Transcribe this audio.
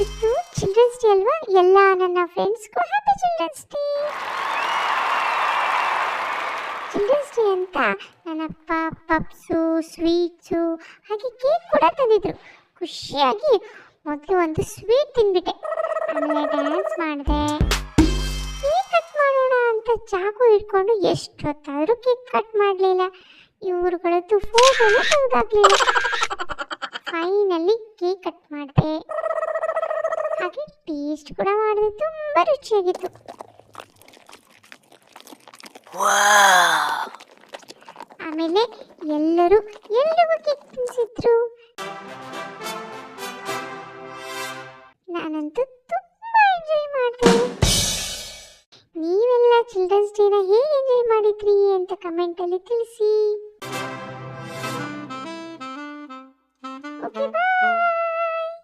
ಇವತ್ತು children's day ಅಲ್ವಾ, ಎಲ್ಲ ನನ್ನ ಫ್ರೆಂಡ್ಸ್ಗೂ happy children's day. Children's day ಅಂತ ನನ್ನಪ್ಪ ಪಪ್ಸು, ಸ್ವೀಟ್ಸು ಹಾಗೆ ಕೇಕ್ ಕೂಡ ತಂದಿದ್ರು. ಖುಷಿಯಾಗಿ ಮೊದಲು ಒಂದು ಸ್ವೀಟ್ ತಿಂದ್ಬಿಟ್ಟೆ, ಆಮೇಲೆ ಡ್ಯಾನ್ಸ್ ಮಾಡಿದೆ. ಕೇಕ್ ಕಟ್ ಮಾಡೋಣ ಅಂತ ಚಾಕು ಇಟ್ಕೊಂಡು ಎಷ್ಟೊತ್ತಾದರೂ ಕೇಕ್ ಕಟ್ ಮಾಡಲಿಲ್ಲ. ಇವ್ರುಗಳದ್ದು ಫೋಟೋನು ತೆಗೆದಾಗಲಿಲ್ಲ. ಫೈನಲಿ ಕೇಕ್ ಕಟ್ ಮಾಡಿದೆ, ಹಾಗೆ ಟೇಸ್ಟ್ ಕೂಡ ಮಾಡಿದೆ. ತುಂಬ ರುಚಿಯಾಗಿತ್ತು. ಆಮೇಲೆ ಎಲ್ರಿಗೂ ಕೇಕ್ ತಿನ್ಸಿದ್ರು. ನಾನಂತೂ ತುಂಬ ಎಂಜಾಯ್ ಮಾಡಿದೆ. ನೀವೆಲ್ಲ ಚಿಲ್ಡ್ರನ್ಸ್ ಡೇನ ಹೇಗೆ ಎಂಜಾಯ್ ಮಾಡಿದ್ರಿ ಅಂತ ಕಮೆಂಟಲ್ಲಿ ತಿಳಿಸಿ. ಓಕೆ, ಬಾಯ್.